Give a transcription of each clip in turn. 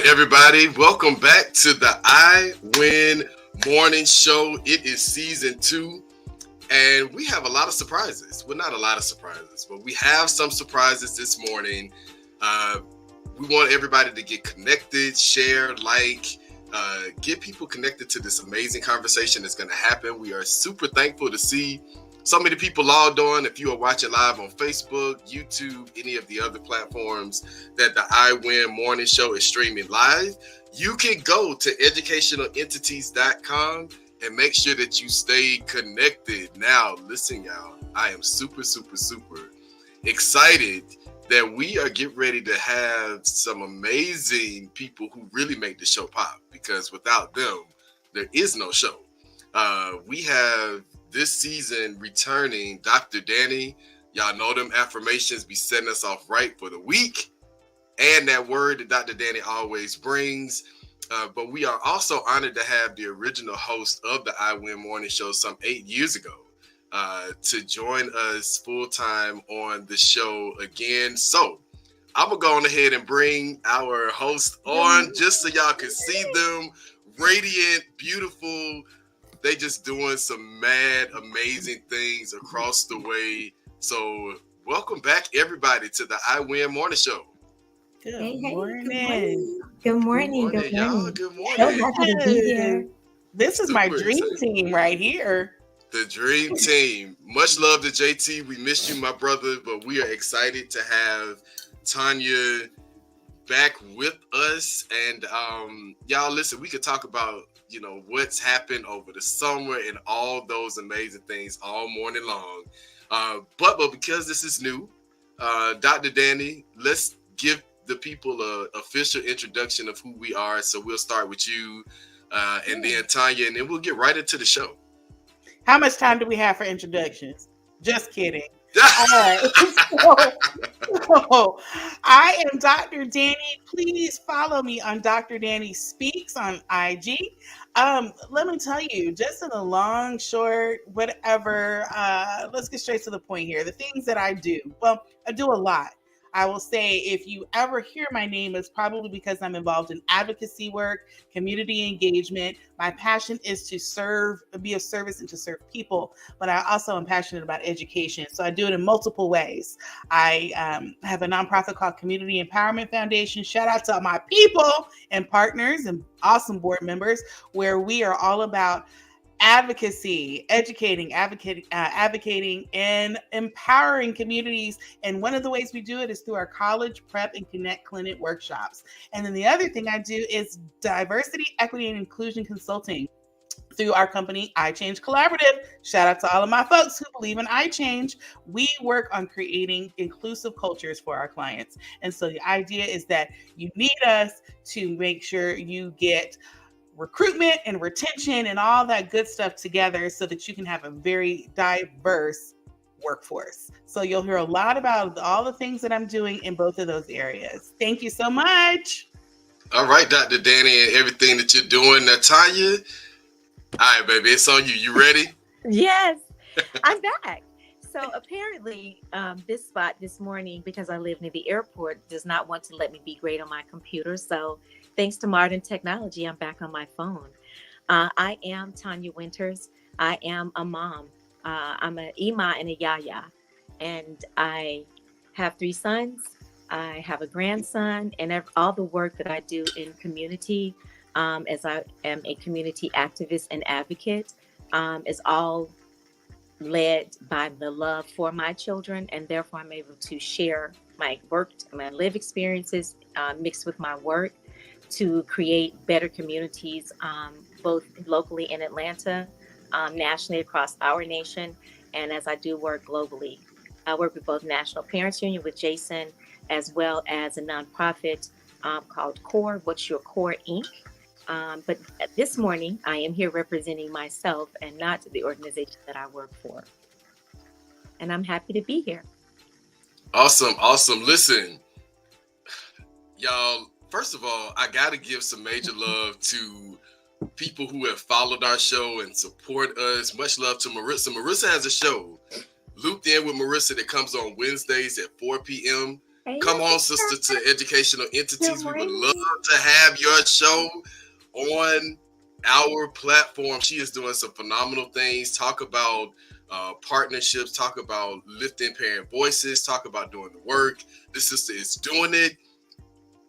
everybody. Welcome back to the I Win Morning Show. It is season 2, and we have a lot of surprises. Well, not a lot of surprises, but we have some surprises this morning. We want everybody to get connected, share, get people connected to this amazing conversation that's going to happen. We are super thankful to see so many people logged on. If you are watching live on Facebook, YouTube, any of the other platforms that the I Win Morning Show is streaming live, you can go to educationalentities.com and make sure that you stay connected. Now, listen, y'all, I am super excited that we are getting ready to have some amazing people who really make the show pop, because without them, there is no show. We have this season returning Dr. Danny. Y'all know them affirmations be setting us off right for the week, and that word that Dr. Danny always brings. But we are also honored to have the original host of the I Win Morning Show some 8 years ago to join us full time on the show again. So I'm gonna go on ahead and bring our host on just so y'all can see them, radiant, beautiful. They just doing some mad, amazing things across the way. So welcome back, everybody, to the I Win Morning Show. Good Hey, morning. Good morning. Y'all. Good morning. So happy to be here. This is my Super dream excited. team right here. The dream team. Much love to JT. We missed you, my brother, but we are excited to have Tanya back with us. And y'all, listen, we could talk about what's happened over the summer and all those amazing things all morning long. But because this is new, Dr. Danny, let's give the people a official introduction of who we are. So we'll start with you, and then Tanya, and then we'll get right into the show. How much time do we have for introductions? Just kidding. All right. So, I am Dr. Danny. Please follow me on Dr. Danny Speaks on IG. Let me tell you, just in a long, short, whatever, let's get straight to the point here. The things that I do. Well, I do a lot. I will say if you ever hear my name, it's probably because I'm involved in advocacy work, community engagement. My passion is to serve, be of service, and to serve people, but I also am passionate about education. So I do it in multiple ways. I have a nonprofit called Community Empowerment Foundation. Shout out to my people and partners and awesome board members, where we are all about advocacy, advocating, and empowering communities. And one of the ways we do it is through our college prep and connect clinic workshops. And then the other thing I do is diversity, equity, and inclusion consulting through our company, iChange Collaborative. Shout out to all of my folks who believe in iChange. We work on creating inclusive cultures for our clients. And so the idea is that you need us to make sure you get recruitment and retention and all that good stuff together so that you can have a very diverse workforce. So you'll hear a lot about all the things that I'm doing in both of those areas. Thank you so much. All right, Dr. Danny, and everything that you're doing. Now, Tanya, all right, baby, it's on you. You ready? Yes, I'm back. So apparently this spot this morning, because I live near the airport, does not want to let me be great on my computer. So thanks to modern technology, I'm back on my phone. I am Tanya Winters. I am a mom. I'm an Ima and a Yaya. And I have 3 sons. I have a grandson, and all the work that I do in community, as I am a community activist and advocate, is all led by the love for my children. And therefore, I'm able to share my work, my live experiences mixed with my work, to create better communities, both locally in Atlanta, nationally across our nation, and as I do work globally. I work with both National Parents Union with Jason, as well as a nonprofit called CORE, What's Your CORE, Inc. But this morning, I am here representing myself and not the organization that I work for. And I'm happy to be here. Awesome. Listen, y'all, first of all, I got to give some major love to people who have followed our show and support us. Much love to Marissa. Marissa has a show, Looped In with Marissa, that comes on Wednesdays at 4 p.m. Hey, Come on, sister, to Educational Entities. We would love to have your show on our platform. She is doing some phenomenal things. Talk about partnerships, talk about lifting parent voices, talk about doing the work. This sister is doing it.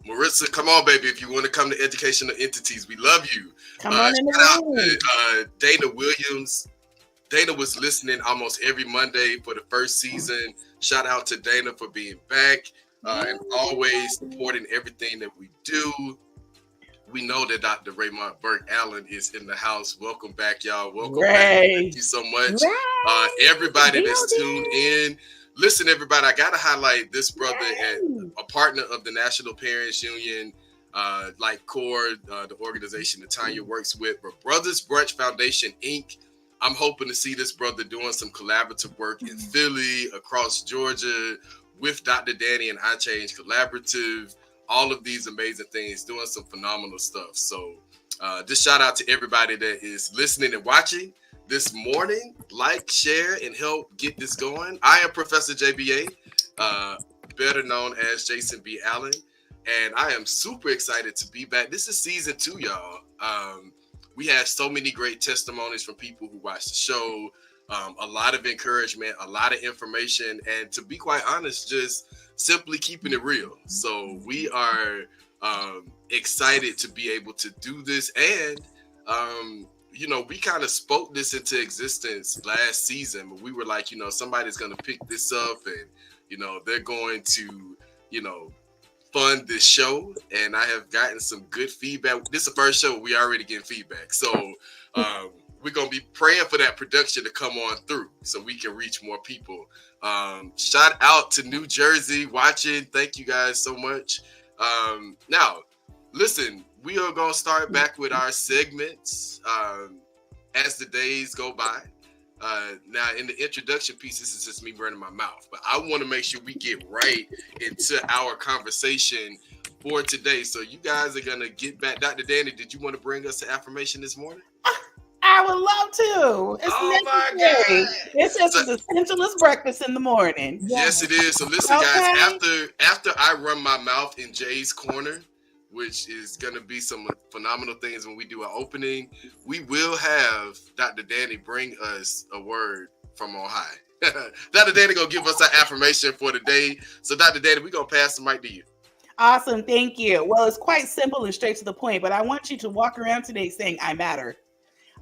Marissa, come on, baby. If you want to come to Educational Entities, we love you. Come on in Shout out the room. to Dana Williams. Dana was listening almost every Monday for the first season. Shout out to Dana for being back and always supporting everything that we do. We know that Dr. Raymond Burke Allen is in the house. Welcome back, y'all. Welcome back. Thank you so much. Everybody that's tuned in. Listen, everybody, I got to highlight this brother and a partner of the National Parents Union, like CORE, the organization that Tanya works with, but Brothers Brunch Foundation, Inc. I'm hoping to see this brother doing some collaborative work in Philly, across Georgia, with Dr. Danny and I Change Collaborative. All of these amazing things, doing some phenomenal stuff. So just shout out to everybody that is listening and watching this morning. Like, share, and help get this going. I am Professor JBA, better known as Jason B. Allen, and I am super excited to be back. This is season 2, y'all. We had so many great testimonies from people who watched the show, a lot of encouragement, a lot of information, and to be quite honest, just simply keeping it real. So we are excited to be able to do this. And, we kind of spoke this into existence last season, but we were like, somebody's going to pick this up and, they're going to, fund this show. And I have gotten some good feedback. This is the first show we already getting feedback. So we're going to be praying for that production to come on through so we can reach more people. Shout out to New Jersey watching. Thank you guys so much. Now, listen, we are going to start back with our segments as the days go by. Now, in the introduction piece, this is just me running my mouth, but I want to make sure we get right into our conversation for today. So you guys are going to get back. Dr. Danny, did you want to bring us to affirmation this morning? I would love to. It's necessary. My God. It's just as essential as breakfast in the morning. Yes, it is. So listen, guys, after I run my mouth in Jay's corner, which is going to be some phenomenal things when we do our opening, we will have Dr. Danny bring us a word from on high. Dr. Danny going to give us our affirmation for the day. So Dr. Danny, we're going to pass the mic to you. Awesome. Thank you. Well, it's quite simple and straight to the point, but I want you to walk around today saying, I matter.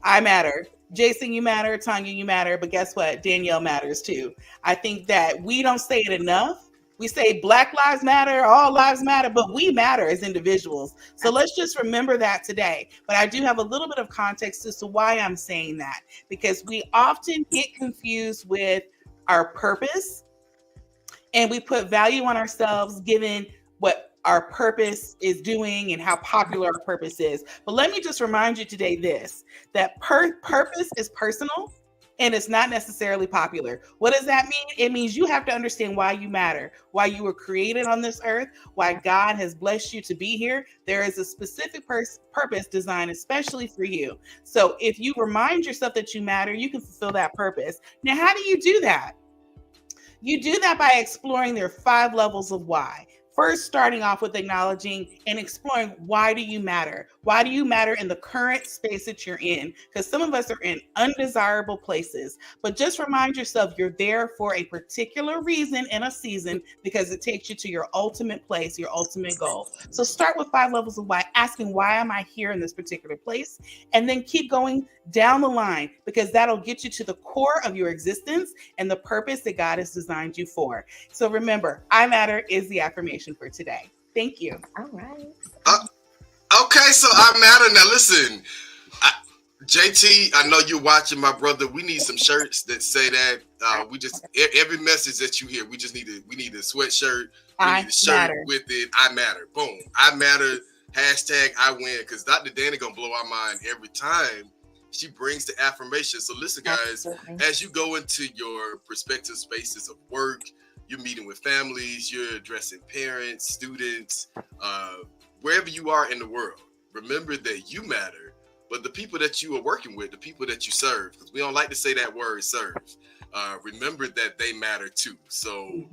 I matter. Jason, you matter. Tanya, you matter. But guess what? Danielle matters too. I think that we don't say it enough. We say Black lives matter, all lives matter, but we matter as individuals. So let's just remember that today. But I do have a little bit of context as to why I'm saying that, because we often get confused with our purpose and we put value on ourselves given what our purpose is doing and how popular our purpose is. But let me just remind you today that purpose is personal. And it's not necessarily popular. What does that mean? It means you have to understand why you matter, why you were created on this earth, why God has blessed you to be here. There is a specific purpose designed especially for you. So if you remind yourself that you matter, you can fulfill that purpose. Now, how do you do that? You do that by exploring their 5 levels of why. First, starting off with acknowledging and exploring, why do you matter? Why do you matter in the current space that you're in? Because some of us are in undesirable places, but just remind yourself you're there for a particular reason in a season because it takes you to your ultimate place, your ultimate goal. So start with 5 levels of why, asking, why am I here in this particular place? And then keep going down the line because that'll get you to the core of your existence and the purpose that God has designed you for. So remember, I matter is the affirmation for today. Thank you. All right. Okay, so I matter. Now listen, JT, I know you're watching, my brother. We need some shirts that say that. We just every message that you hear, we need a sweatshirt. We need a shirt with it. I matter. Boom. I matter. Hashtag I win. Because Dr. Danny gonna blow our mind every time she brings the affirmation. So listen, guys, as you go into your prospective spaces of work, you're meeting with families, you're addressing parents, students, wherever you are in the world, remember that you matter, but the people that you are working with, the people that you serve, because we don't like to say that word serve, remember that they matter too. So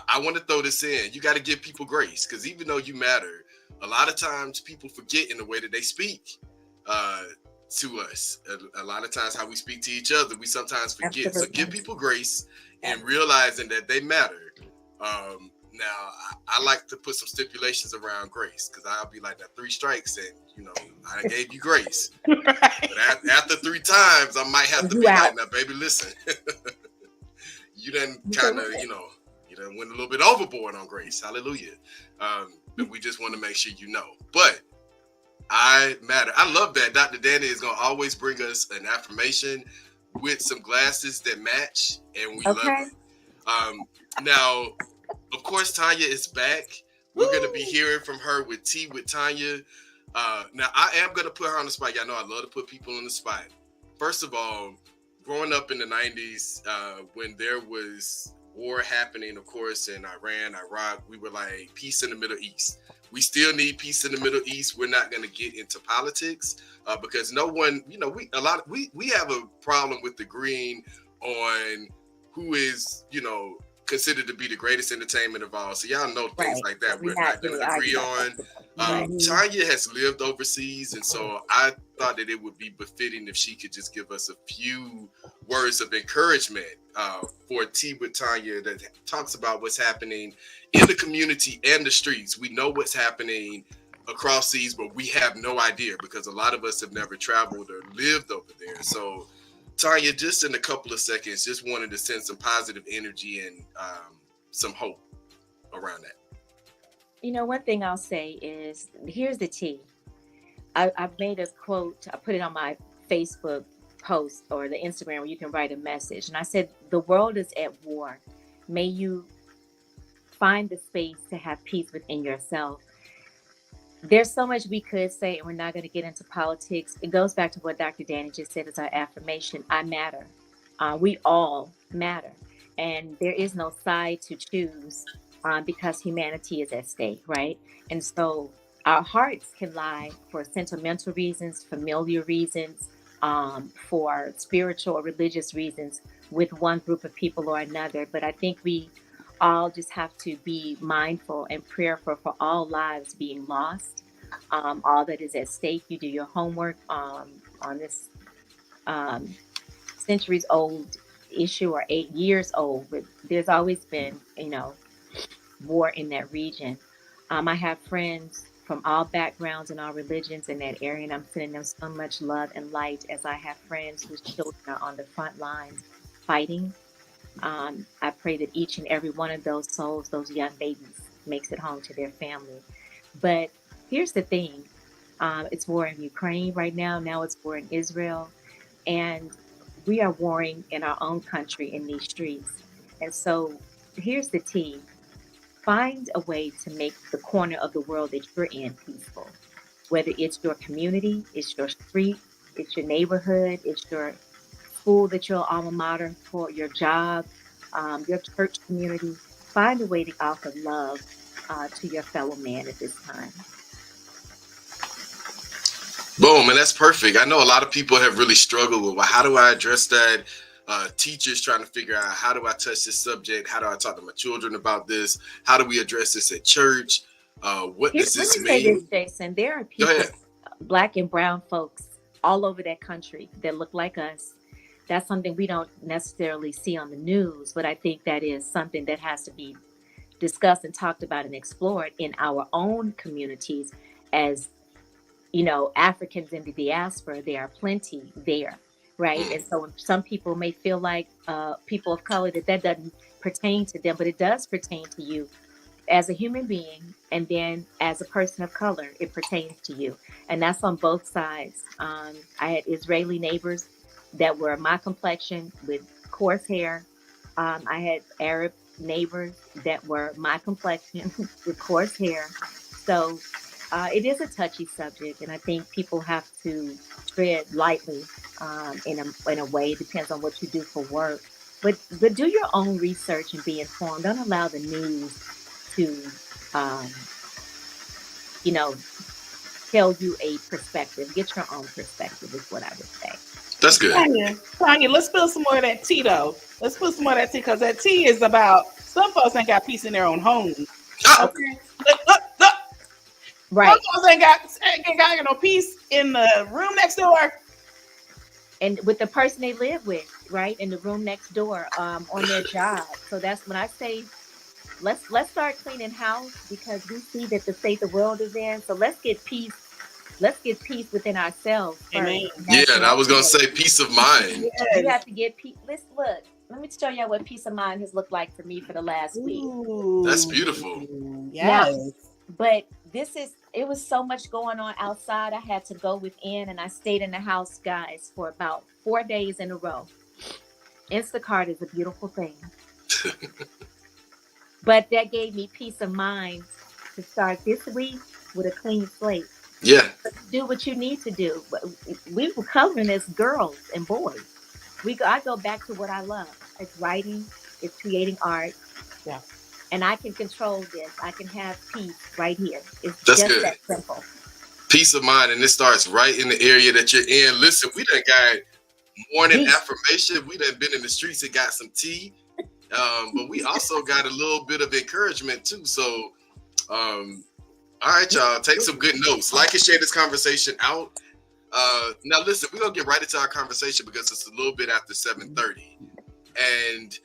I want to throw this in. You got to give people grace, because even though you matter, a lot of times people forget in the way that they speak to us. A lot of times how we speak to each other, we sometimes forget. Absolutely. So give people grace and realizing that they matter. Now, I like to put some stipulations around grace, because I'll be like, that 3 strikes and, I gave you grace. Right. But after 3 times, I might have to be like, now, baby, listen. You done kind of, you done went a little bit overboard on grace. Hallelujah. But we just want to make sure you know. But I matter. I love that Dr. Danny is going to always bring us an affirmation with some glasses that match, and we love it. Now, of course, Tanya is back. We're going to be hearing from her with Tea with Tanya. Now, I am going to put her on the spot. Y'all know I love to put people on the spot. First of all, growing up in the 90s, when there was war happening, of course, in Iran, Iraq, we were like, peace in the Middle East. We still need peace in the Middle East. We're not going to get into politics because no one, we have a problem with agreeing on who is, considered to be the greatest entertainment of all. So y'all know things like that we're not going to agree on. Tanya has lived overseas, and so I thought that it would be befitting if she could just give us a few words of encouragement for Tea with Tanya that talks about what's happening in the community and the streets. We know what's happening across seas, but we have no idea because a lot of us have never traveled or lived over there. So Tanya, just in a couple of seconds, just wanted to send some positive energy and some hope around that. One thing I'll say is, here's the tea. I've made a quote. I put it on my Facebook post or the Instagram where you can write a message. And I said, the world is at war. May you find the space to have peace within yourself. There's so much we could say, and we're not going to get into politics. It goes back to what Dr. Danny just said as our affirmation. I matter. We all matter. And there is no side to choose because humanity is at stake, right? And so our hearts can lie for sentimental reasons, familiar reasons, for spiritual or religious reasons with one group of people or another. But I think we all just have to be mindful and prayerful for all lives being lost, all that is at stake. You do your homework on this centuries old issue or 8 years old, but there's always been, war in that region. I have friends from all backgrounds and all religions in that area, and I'm sending them so much love and light as I have friends whose children are on the front lines fighting. I pray that each and every one of those souls, those young babies, makes it home to their family. But here's the thing. It's war in Ukraine right now. Now it's war in Israel. And we are warring in our own country in these streets. And so here's the tea. Find a way to make the corner of the world that you're in peaceful. Whether it's your community, it's your street, it's your neighborhood, it's your school that your alma mater for, your job, your church community. Find a way to offer love to your fellow man at this time. Boom, and that's perfect. I know a lot of people have really struggled with, well, how do I address that? Teachers trying to figure out, how do I touch this subject? How do I talk to my children about this? How do we address this at church? What does this mean? Say this, Jason. There are people, Black and brown folks all over that country that look like us. That's something we don't necessarily see on the news, but I think that is something that has to be discussed and talked about and explored in our own communities. As Africans in the diaspora, there are plenty there, right? And so some people may feel like people of color that doesn't pertain to them, but it does pertain to you as a human being, and then as a person of color, it pertains to you. And that's on both sides. I had Israeli neighbors that were my complexion with coarse hair. I had Arab neighbors that were my complexion with coarse hair. So it is a touchy subject, and I think people have to tread lightly in a way. It depends on what you do for work. But do your own research and be informed. Don't allow the news to, tell you a perspective. Get your own perspective is what I would say. That's good. Tanya, let's spill some more of that tea, though. Let's spill some more of that tea, because that tea is about some folks ain't got peace in their own home. Oh. Okay? Look. Right. Some folks ain't got no peace in the room next door. And with the person they live with, right, in the room next door, on their job. So that's when I say, let's start cleaning house, because we see that the state the world is in. So let's get peace. Let's get peace within ourselves first. Amen. Yeah, and I was gonna say peace of mind. Yes. You have to get peace. Let's look. Let me show y'all what peace of mind has looked like for me for the last week. Ooh. That's beautiful. Yes. But it was so much going on outside. I had to go within, and I stayed in the house, guys, for about 4 days in a row. Instacart is a beautiful thing. But that gave me peace of mind to start this week with a clean slate. Yeah. Do what you need to do. We were covering as girls and boys. I go back to what I love. It's writing, it's creating art. Yeah. And I can control this. I can have peace right here. It's That's just good. that simple. Peace of mind, and it starts right in the area that you're in. Listen, we done got morning affirmation. We done been in the streets and got some tea. But we also got a little bit of encouragement too. So all right, y'all, take some good notes. Like and share this conversation out. Now listen, we're gonna get right into our conversation because it's a little bit after 7:30. And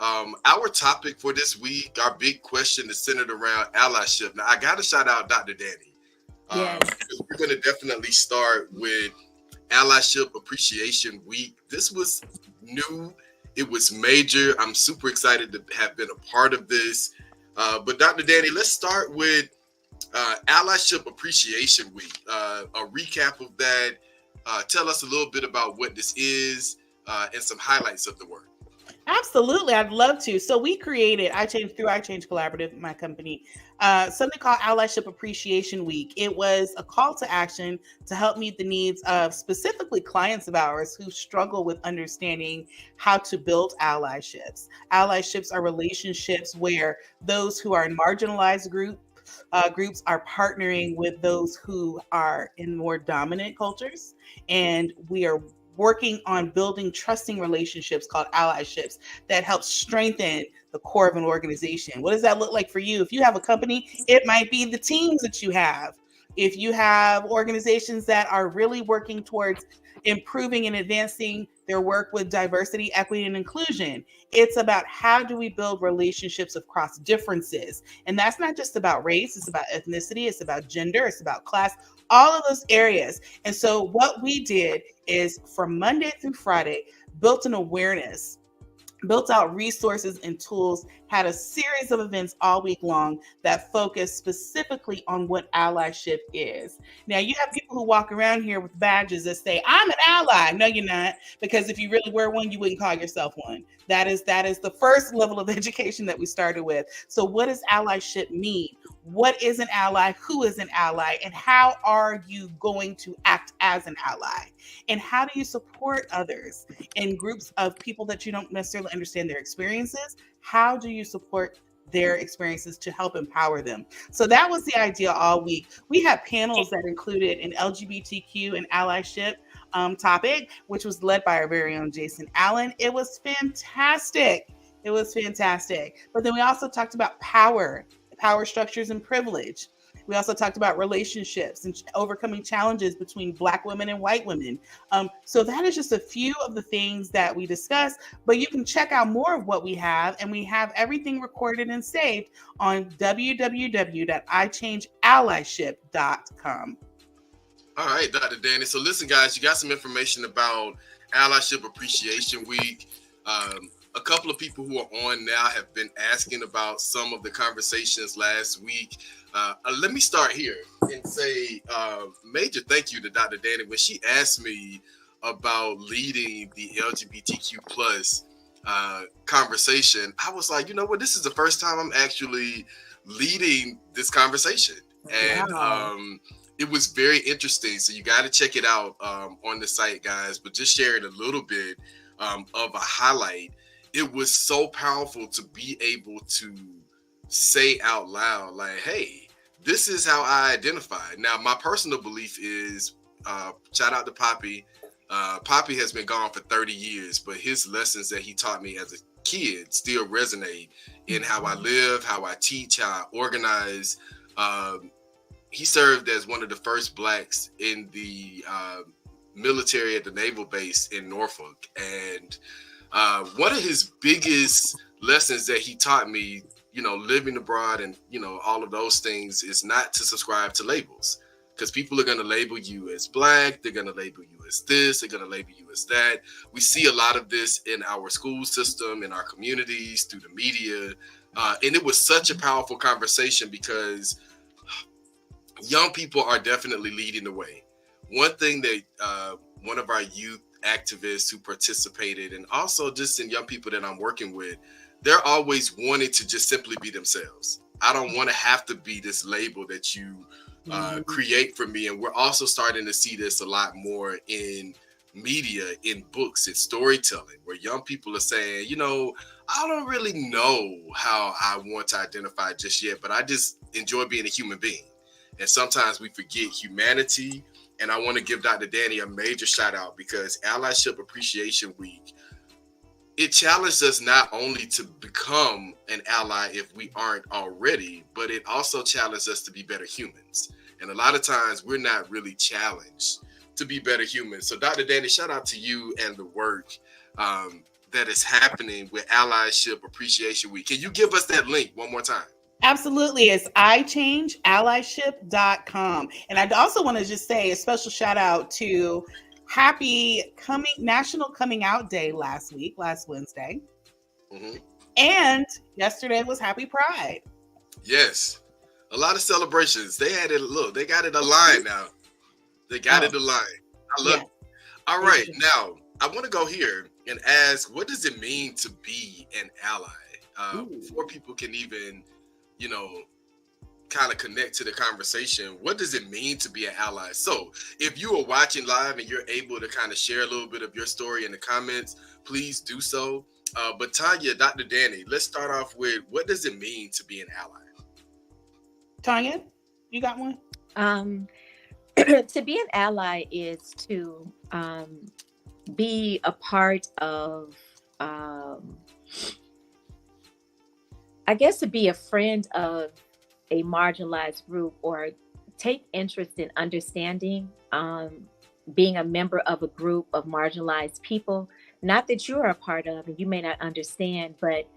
our topic for this week, our big question is centered around allyship. Now I gotta shout out Dr. Danny. Yes. Because we're gonna definitely start with Allyship Appreciation Week. This was new. It was major. I'm super excited to have been a part of this. But Dr. Danny, let's start with Allyship Appreciation Week. A recap of that. Tell us a little bit about what this is and some highlights of the work. Absolutely, I'd love to. So we created through iChange Collaborative, my company, something called Allyship Appreciation Week. It was a call to action to help meet the needs of specifically clients of ours who struggle with understanding how to build allyships. Allyships are relationships where those who are in marginalized groups are partnering with those who are in more dominant cultures, and we are working on building trusting relationships called allyships that help strengthen the core of an organization. What does that look like for you? If you have a company, it might be the teams that you have. If you have organizations that are really working towards improving and advancing their work with diversity, equity, and inclusion, it's about how do we build relationships across differences. And that's not just about race, it's about ethnicity, it's about gender, it's about class, all of those areas. And so what we did is from Monday through Friday, built an awareness, built out resources and tools, had a series of events all week long that focus specifically on what allyship is. Now, you have people who walk around here with badges that say, I'm an ally. No, you're not, because if you really were one, you wouldn't call yourself one. That is the first level of education that we started with. So what does allyship mean? What is an ally? Who is an ally? And how are you going to act as an ally? And how do you support others in groups of people that you don't necessarily understand their experiences? How do you support their experiences to help empower them? So that was the idea all week. We had panels that included an LGBTQ and allyship topic, which was led by our very own Jason Allen. It was fantastic. But then we also talked about power structures, and privilege. We also talked about relationships and overcoming challenges between Black women and white women. So that is just a few of the things that we discussed, but you can check out more of what we have, and we have everything recorded and saved on www.ichangeallyship.com. All right, Dr. Danny. So listen, guys, you got some information about Allyship Appreciation Week. A couple of people who are on now have been asking about some of the conversations last week. Let me start here and say major thank you to Dr. Danny. When she asked me about leading the LGBTQ plus conversation, I was like, you know what, this is the first time I'm actually leading this conversation. And it was very interesting. So you got to check it out on the site, guys. But just sharing a little bit of a highlight. It was so powerful to be able to say out loud, like, hey, this is how I identify. Now, my personal belief is, shout out to Poppy, Poppy has been gone for 30 years, but his lessons that he taught me as a kid still resonate in how I live, how I teach, how I organize. He served as one of the first Blacks in the military at the naval base in Norfolk. And one of his biggest lessons that he taught me, living abroad and, all of those things, is not to subscribe to labels. Because people are going to label you as Black, they're going to label you as this, they're going to label you as that. We see a lot of this in our school system, in our communities, through the media. And it was such a powerful conversation because young people are definitely leading the way. One thing that one of our youth activists who participated, and also just in young people that I'm working with, they're always wanting to just simply be themselves. I don't want to have to be this label that you create for me. And we're also starting to see this a lot more in media, in books, in storytelling, where young people are saying, I don't really know how I want to identify just yet, but I just enjoy being a human being. And sometimes we forget humanity. And I want to give Dr. Danny a major shout out because Allyship Appreciation Week, it challenged us not only to become an ally if we aren't already, but it also challenged us to be better humans. And a lot of times we're not really challenged to be better humans. So Dr. Danny, shout out to you and the work that is happening with Allyship Appreciation Week. Can you give us that link one more time? Absolutely. It's ichangeallyship.com. And I also want to just say a special shout out to happy National Coming Out Day last Wednesday. Mm-hmm. And yesterday was Happy Pride. Yes. A lot of celebrations. They had it. Look, they got it aligned now. They got it aligned. I love it. All right. Now, I want to go here and ask, what does it mean to be an ally? Before people can even, kind of connect to the conversation, what does it mean to be an ally? So if you are watching live and you're able to kind of share a little bit of your story in the comments, please do so. But Tanya, Dr. Danny, let's start off with, what does it mean to be an ally? Tanya, you got one? To be an ally is to be a part of, I guess, to be a friend of a marginalized group, or take interest in understanding, being a member of a group of marginalized people, not that you're a part of and you may not understand, but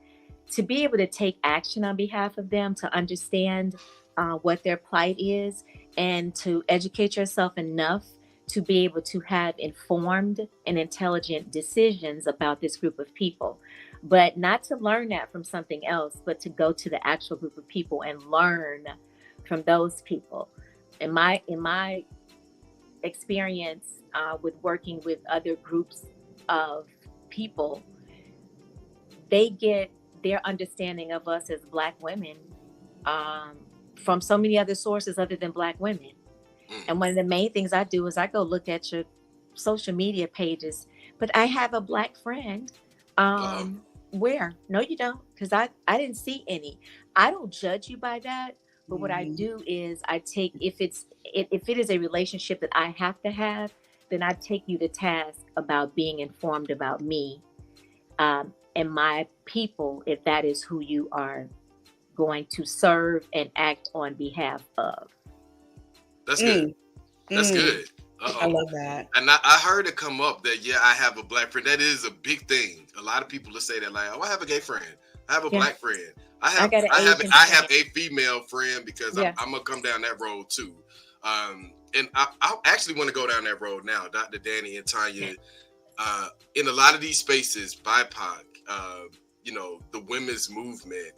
to be able to take action on behalf of them, to understand what their plight is, and to educate yourself enough to be able to have informed and intelligent decisions about this group of people. But not to learn that from something else, but to go to the actual group of people and learn from those people. In my experience with working with other groups of people, they get their understanding of us as Black women from so many other sources other than Black women. And one of the main things I do is I go look at your social media pages, but I have a Black friend. Where? No, you don't, because I didn't see any. I don't judge you by that, but what I do is I take, if it is a relationship that I have to have, then I take you to task about being informed about me and my people, if that is who you are going to serve and act on behalf of. That's good. That's good. I love that. And I heard it come up that, I have a Black friend. That is a big thing. A lot of people will say that, like, I have a gay friend. I have a Black friend. I have a female friend, because I'm gonna come down that road too. And I actually want to go down that road now, Dr. Danny and Tanya. In a lot of these spaces, BIPOC, the women's movement,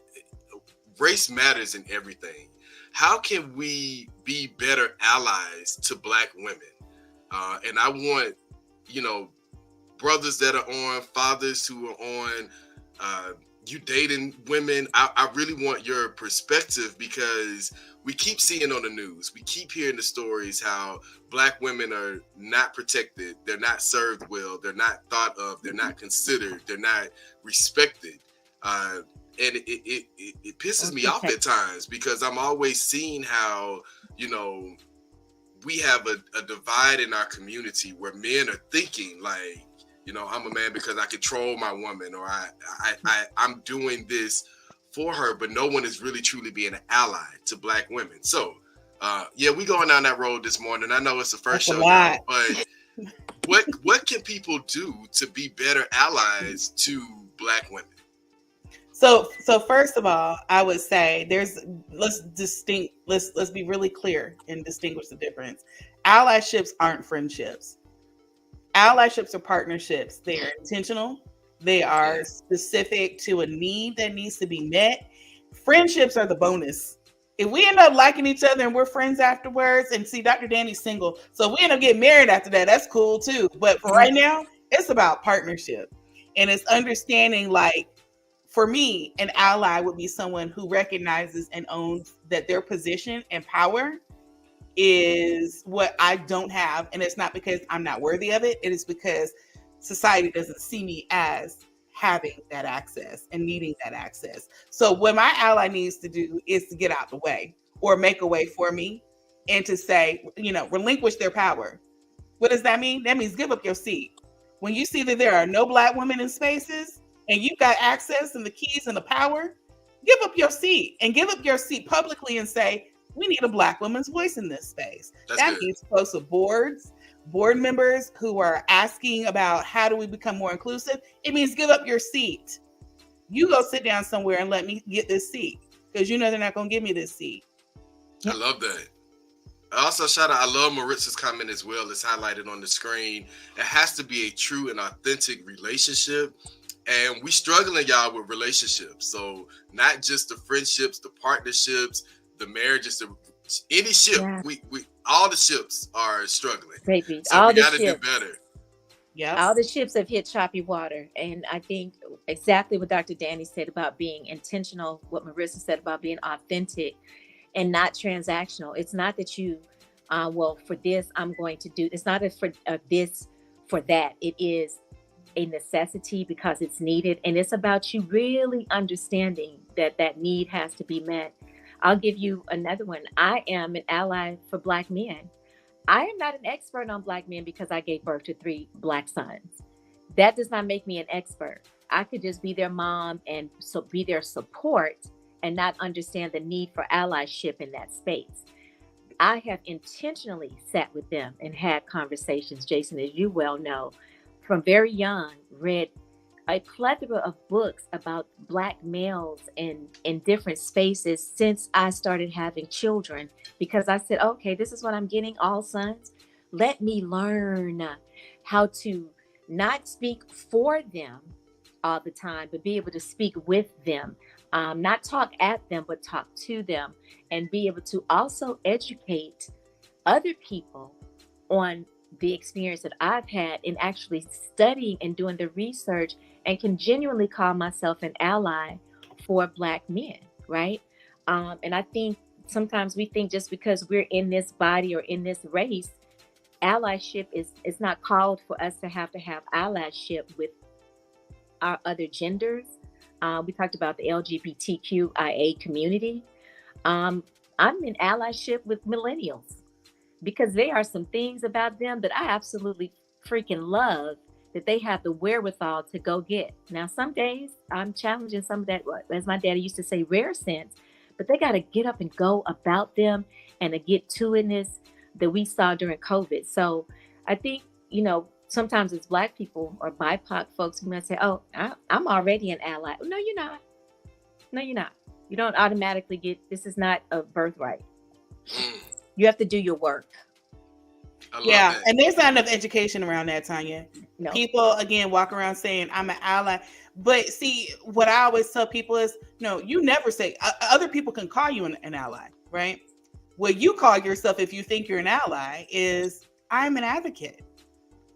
race matters in everything. How can we be better allies to Black women? And I want, brothers that are on, fathers who are on, you dating women. I really want your perspective, because we keep seeing on the news, we keep hearing the stories how Black women are not protected, they're not served well, they're not thought of, they're not considered, they're not respected. And it pisses me off at times, because I'm always seeing how, we have a divide in our community where men are thinking like, I'm a man because I control my woman, or I'm doing this for her, but no one is really truly being an ally to Black women. So we going down that road this morning. I know it's the first show, but what can people do to be better allies to Black women? So first of all, I would say let's be really clear and distinguish the difference. Allyships aren't friendships. Allyships are partnerships. They are intentional. They are specific to a need that needs to be met. Friendships are the bonus. If we end up liking each other and we're friends afterwards, and see, Dr. Danny's single, so if we end up getting married after that, that's cool too. But for right now, it's about partnership. And it's understanding, like, for me, an ally would be someone who recognizes and owns that their position and power is what I don't have. And it's not because I'm not worthy of it. It is because society doesn't see me as having that access and needing that access. So what my ally needs to do is to get out the way or make a way for me, and to say, relinquish their power. What does that mean? That means give up your seat. When you see that there are no Black women in spaces and you've got access and the keys and the power, give up your seat, and give up your seat publicly and say, we need a Black woman's voice in this space. That means folks with board members who are asking about how do we become more inclusive. It means give up your seat. You go sit down somewhere and let me get this seat, because they're not going to give me this seat. I love that. Also, shout out, I love Maritza's comment as well. It's highlighted on the screen. It has to be a true and authentic relationship. And we struggling, y'all, with relationships. So not just the friendships, the partnerships, the marriages, any ship. Yeah. We all the ships are struggling. Baby, so all we the got to do ships. better. Yeah, all the ships have hit choppy water. And I think exactly what Dr. Danny said about being intentional, what Marissa said about being authentic and not transactional. It's not that you, for this, I'm going to do, it's not for this, for that. It is a necessity because it's needed. And it's about you really understanding that that need has to be met. I'll give you another one. I am an ally for Black men. I am not an expert on Black men because I gave birth to 3 Black sons. That does not make me an expert. I could just be their mom and so be their support and not understand the need for allyship in that space. I have intentionally sat with them and had conversations, Jason, as you well know, from very young, read a plethora of books about Black males in different spaces since I started having children, because I said, okay, this is what I'm getting, all sons. Let me learn how to not speak for them all the time, but be able to speak with them, not talk at them, but talk to them, and be able to also educate other people on the experience that I've had in actually studying and doing the research, and can genuinely call myself an ally for Black men, right? And I think sometimes we think just because we're in this body or in this race, allyship is not called for us to have allyship with our other genders. We talked about the LGBTQIA community. I'm in allyship with millennials because there are some things about them that I absolutely freaking love, that they have the wherewithal to go get. Now, some days I'm challenging some of that, as my daddy used to say, rare sense, but they got to get up and go about them and to get to itness that we saw during COVID. So I think, sometimes as Black people or BIPOC folks, we might say, oh, I'm already an ally. No, you're not. No, you're not. You don't automatically get, this is not a birthright. You have to do your work. Yeah, and there's not enough education around that, Tanya. No. People, again, walk around saying, I'm an ally. But see, what I always tell people is, no, you never say, other people can call you an ally, right? What you call yourself, if you think you're an ally, is, I'm an advocate.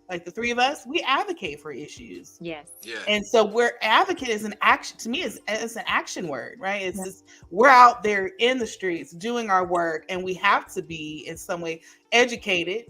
Like the 3 of us, we advocate for issues. Yes. Yeah. And so where advocate is an action, to me, it's an action word, right? It's just, we're out there in the streets doing our work, and we have to be in some way educated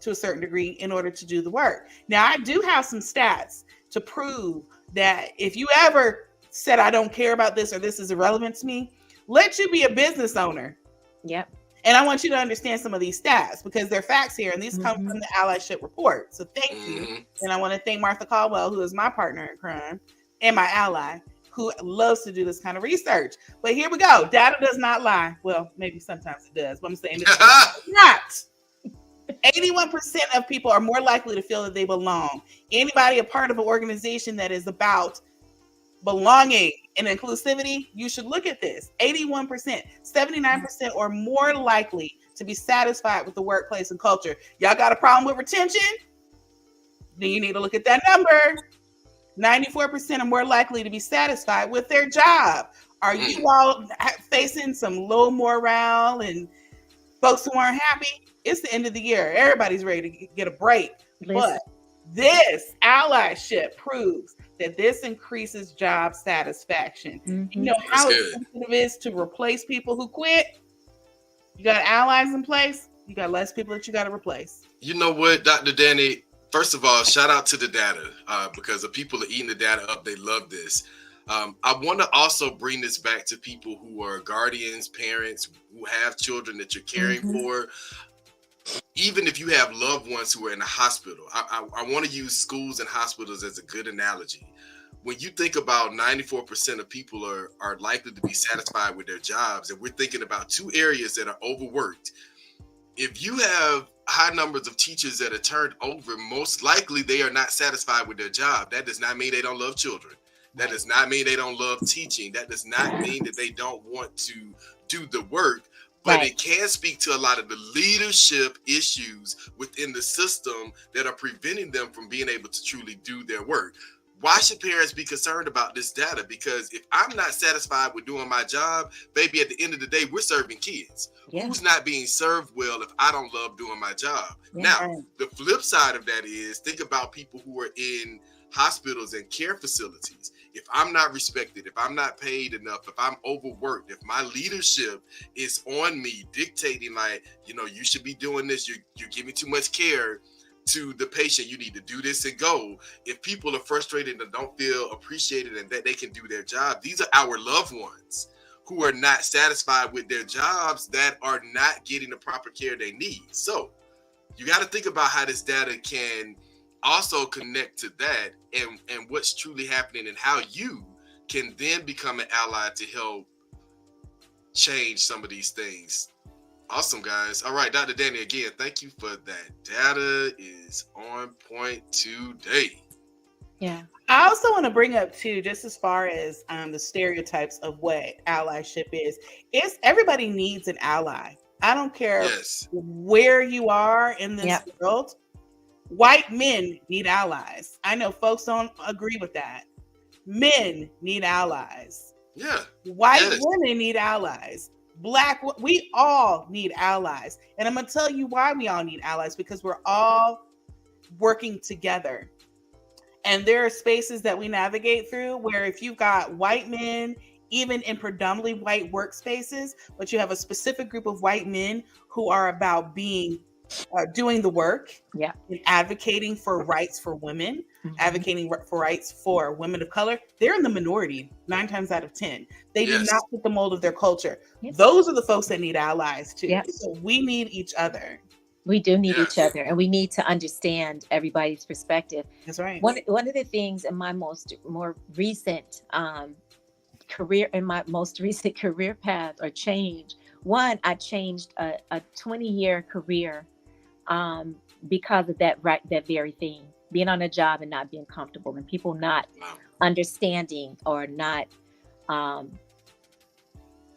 to a certain degree in order to do the work. Now, I do have some stats to prove that if you ever said, I don't care about this or this is irrelevant to me, let you be a business owner. Yep. And I want you to understand some of these stats because they're facts here, and these come Mhm. from the allyship report. So thank you. Mhm. And I want to thank Martha Caldwell, who is my partner in crime and my ally, who loves to do this kind of research. But here we go. Data does not lie. Well, maybe sometimes it does, but I'm saying it's not. 81% of people are more likely to feel that they belong. Anybody a part of an organization that is about belonging and inclusivity, you should look at this. 81%, 79% are more likely to be satisfied with the workplace and culture. Y'all got a problem with retention? Then you need to look at that number. 94% are more likely to be satisfied with their job. Are you all facing some low morale and folks who aren't happy? It's the end of the year. Everybody's ready to get a break. Listen. But this allyship proves that this increases job satisfaction. Mhm. You know how That's good. expensive it is to replace people who quit? You got allies in place, you got less people that you got to replace. You know what, Dr. Danny? First of all, shout out to the data because the people are eating the data up. They love this. I want to also bring this back to people who are guardians, parents, who have children that you're caring for. Even if you have loved ones who are in the hospital, I want to use schools and hospitals as a good analogy. When you think about 94% of people are likely to be satisfied with their jobs, and we're thinking about two areas that are overworked. If you have high numbers of teachers that are turned over, most likely they are not satisfied with their job. That does not mean they don't love children. That does not mean they don't love teaching. That does not mean that they don't want to do the work. But Right. it can speak to a lot of the leadership issues within the system that are preventing them from being able to truly do their work. Why should parents be concerned about this data? Because if I'm not satisfied with doing my job, baby, at the end of the day, we're serving kids. Yeah. Who's not being served well if I don't love doing my job? Yeah. Now, the flip side of that is think about people who are in hospitals and care facilities. If I'm not respected, if I'm not paid enough, if I'm overworked, if my leadership is on me dictating like, you should be doing this, you're giving too much care to the patient, you need to do this and go. If people are frustrated and don't feel appreciated and that they can do their job, these are our loved ones who are not satisfied with their jobs, that are not getting the proper care they need. So you got to think about how this data can also connect to that and what's truly happening and how you can then become an ally to help change some of these things. Awesome, guys. All right, Dr. Danny, again, thank you for that. Data is on point today. Yeah. I also want to bring up too, just as far as the stereotypes of what allyship is everybody needs an ally. I don't care where you are in this world. White men need allies. I know folks don't agree with that. Men need allies. Yeah. White women need allies. Black, we all need allies. And I'm going to tell you why we all need allies, because we're all working together. And there are spaces that we navigate through where if you've got white men, even in predominantly white workspaces, but you have a specific group of white men who are about doing the work, and advocating for rights for women, advocating for rights for women of color, they're in the minority 9 times out of 10. They do not fit the mold of their culture. Those are the folks that need allies too. So we need each other. We do need each other, and we need to understand everybody's perspective. That's right. One of the things in my more recent career, path or change, I changed a 20-year career because of that very thing, being on a job and not being comfortable, and people not understanding or not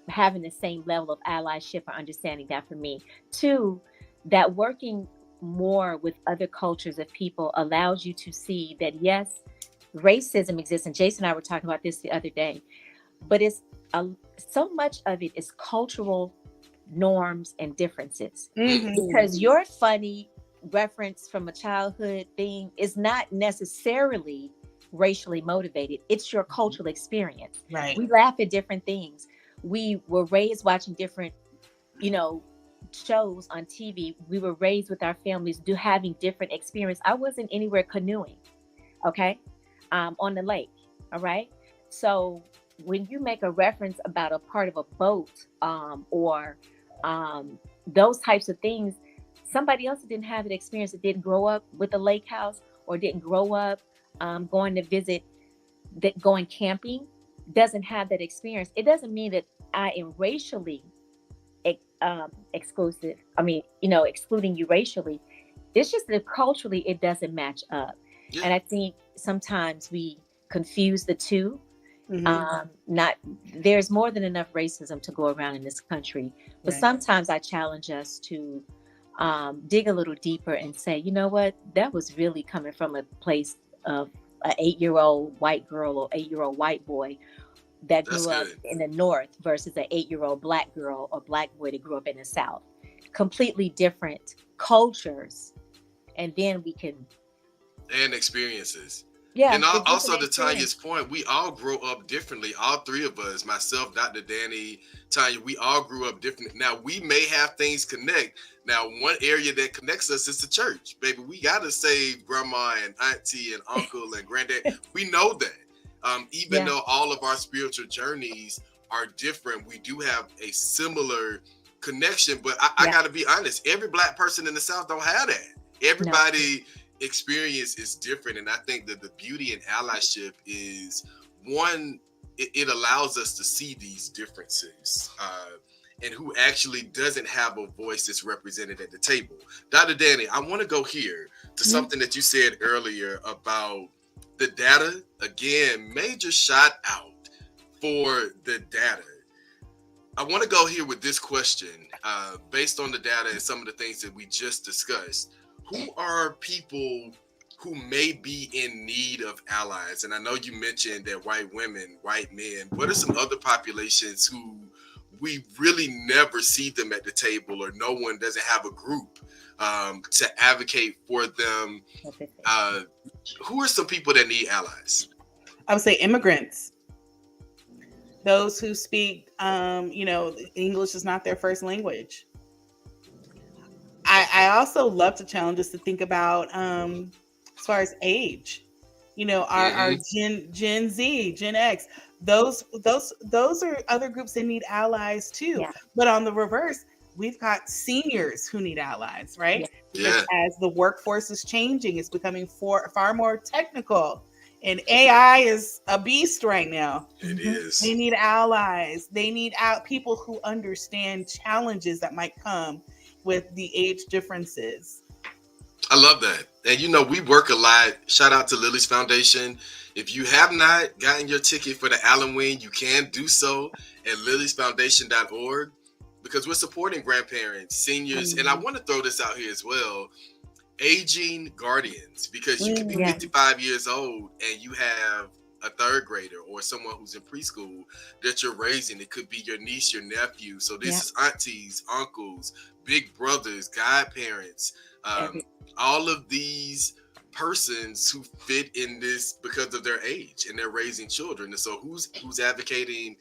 having the same level of allyship or understanding that for me. 2, that working more with other cultures of people allows you to see that, yes, racism exists. And Jason and I were talking about this the other day, but it's so much of it is cultural norms and differences. Because your funny reference from a childhood thing is not necessarily racially motivated. It's your cultural experience. Right. We laugh at different things. We were raised watching different, shows on TV. We were raised with our families having different experience. I wasn't anywhere canoeing, on the lake. All right. So when you make a reference about a part of a boat, or those types of things, somebody else that didn't have that experience, that didn't grow up with a lake house or didn't grow up going to visit, that going camping, doesn't have that experience. It doesn't mean that I am racially exclusive. I mean, excluding you racially. It's just that culturally it doesn't match up. Yeah. And I think sometimes we confuse the two. There's more than enough racism to go around in this country, but sometimes I challenge us to dig a little deeper and say, you know what, that was really coming from a place of an 8-year-old white girl or 8-year-old white boy that grew up in the North versus an 8-year-old black girl or black boy that grew up in the South. Completely different cultures, and then we can experiences. Yeah, and also to Tanya's point, we all grow up differently. All three of us, myself, Dr. Danny, Tanya, we all grew up differently. Now, we may have things connect. Now, one area that connects us is the church. Baby, we got to save grandma and auntie and uncle and granddad. We know that. Even though all of our spiritual journeys are different, we do have a similar connection. But I got to be honest, every black person in the South don't have that. Everybody... experience is different, and I think that the beauty in allyship is one, it allows us to see these differences and who actually doesn't have a voice that's represented at the table. Dr. Danny, I want to go here to something that you said earlier about the data. Again, major shout out for the data. I want to go here with this question based on the data and some of the things that we just discussed. Who are people who may be in need of allies? And I know you mentioned that white women, white men. What are some other populations who we really never see them at the table, or no one doesn't have a group to advocate for them? Who are some people that need allies? I would say immigrants. Those who speak, English is not their first language. I also love to challenge us to think about as far as age, our Gen Z, Gen X, those are other groups that need allies too. Yeah. But on the reverse, we've got seniors who need allies, right? Yeah. Because as the workforce is changing, it's becoming far more technical, and AI is a beast right now. It is. They need allies. They need people who understand challenges that might come with the age differences. I love that. And we work a lot. Shout out to Lily's Foundation. If you have not gotten your ticket for the Allen Wing, you can do so at lilysfoundation.org, because we're supporting grandparents, seniors, and I want to throw this out here as well, aging guardians, because you can be 55 years old and you have a third grader or someone who's in preschool that you're raising. It could be your niece, your nephew. So this is aunties, uncles, big brothers, godparents, all of these persons who fit in this because of their age, and they're raising children. And so who's advocating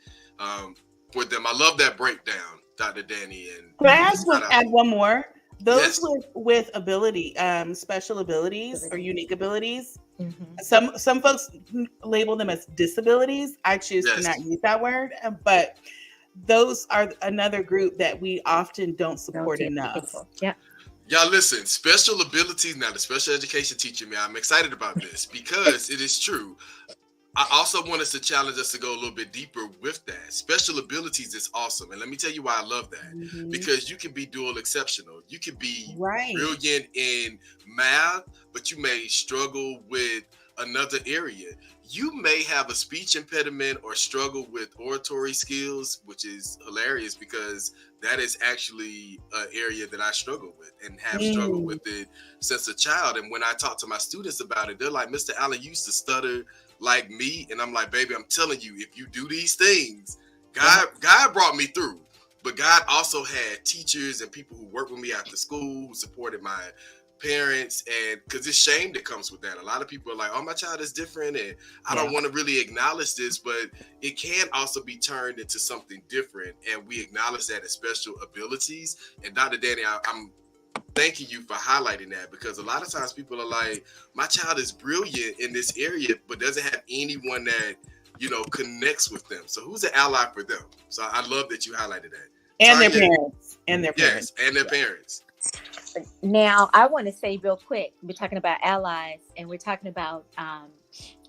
for them? I love that breakdown, Dr. Danny. And can I add one more? Those with ability, special abilities or unique abilities. Mm-hmm. Some folks label them as disabilities. I choose to not use that word, but those are another group that we often don't support enough. Yeah. Y'all listen, special abilities. Now, the special education teacher, man, I'm excited about this because it is true. I also want us to challenge us to go a little bit deeper with that. Special abilities is awesome. And let me tell you why I love that. Because you can be dual exceptional. You can be brilliant in math, but you may struggle with another area. You may have a speech impediment or struggle with oratory skills, which is hilarious because that is actually an area that I struggle with and have struggled with it since a child. And when I talk to my students about it, they're like, Mr. Allen, you used to stutter like me. And I'm like, baby, I'm telling you, if you do these things, God brought me through. But God also had teachers and people who worked with me after school, who supported my parents, and because it's shame that comes with that. A lot of people are like, oh, my child is different and I don't want to really acknowledge this, but it can also be turned into something different, and we acknowledge that as special abilities. And Dr. Danny, I'm thanking you for highlighting that, because a lot of times people are like, my child is brilliant in this area but doesn't have anyone that connects with them. So who's an ally for them? So I love that you highlighted that. And Tanya, their parents. and their parents. Yes, and their parents. Now, I want to say real quick, we're talking about allies and we're talking about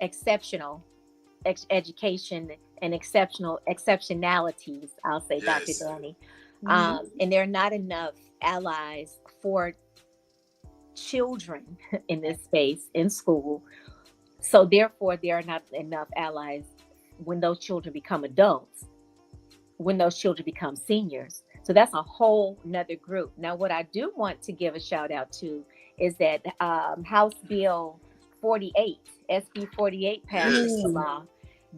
exceptional education and exceptionalities, I'll say, Yes. Dr. Danny. Mhm. And there are not enough allies for children in this space in school. So therefore, there are not enough allies when those children become adults, when those children become seniors. So that's a whole nother group. Now, what I do want to give a shout out to is that House Bill 48, SB 48 passed Yes. into law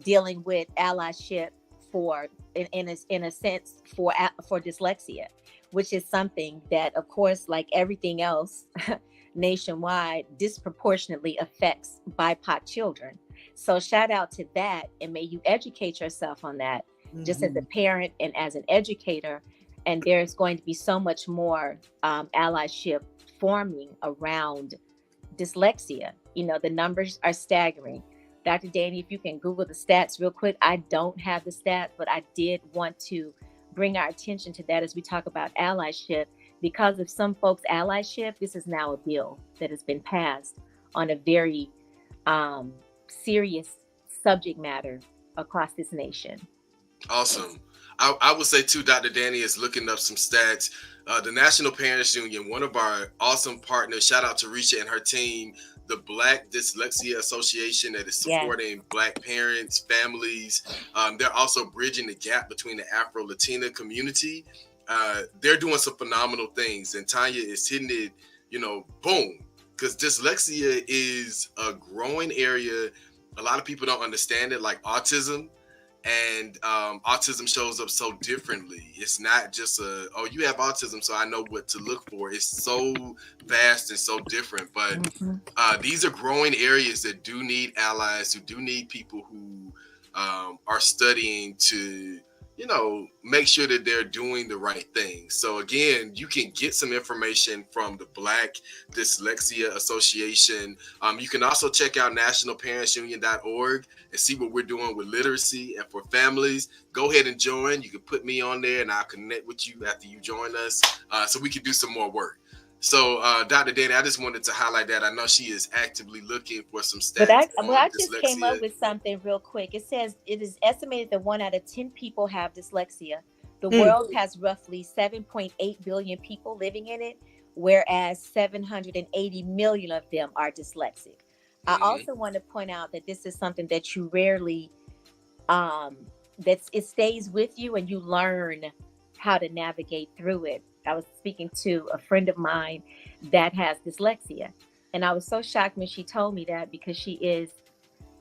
dealing with allyship for, in a sense, for dyslexia, which is something that, of course, like everything else nationwide, disproportionately affects BIPOC children. So shout out to that, and may you educate yourself on that, just as a parent and as an educator. And there's going to be so much more allyship forming around dyslexia. You know, the numbers are staggering. Dr. Danny, if you can Google the stats real quick. I don't have the stats, but I did want to bring our attention to that as we talk about allyship. Because of some folks' allyship, this is now a bill that has been passed on a very serious subject matter across this nation. Awesome. I would say too, Dr. Danny is looking up some stats. The National Parents Union, one of our awesome partners, shout out to Risha and her team, the Black Dyslexia Association that is supporting Black parents, families. They're also bridging the gap between the Afro-Latina community. They're doing some phenomenal things, and Tanya is hitting it, boom, because dyslexia is a growing area. A lot of people don't understand it, like autism. And autism shows up so differently. It's not just you have autism, so I know what to look for. It's so vast and so different. But these are growing areas that do need allies, who do need people who are studying to, make sure that they're doing the right thing. So again, you can get some information from the Black Dyslexia Association. You can also check out nationalparentsunion.org and see what we're doing with literacy and for families. Go ahead and join. You can put me on there and I'll connect with you after you join us so we can do some more work. So, Dr. Danny, I just wanted to highlight that. I know she is actively looking for some stats. But I just came up with something real quick. It says it is estimated that 1 out of 10 people have dyslexia. The world has roughly 7.8 billion people living in it, whereas 780 million of them are dyslexic. I also want to point out that this is something that you rarely, it stays with you and you learn how to navigate through it. I was speaking to a friend of mine that has dyslexia, and I was so shocked when she told me that, because she is,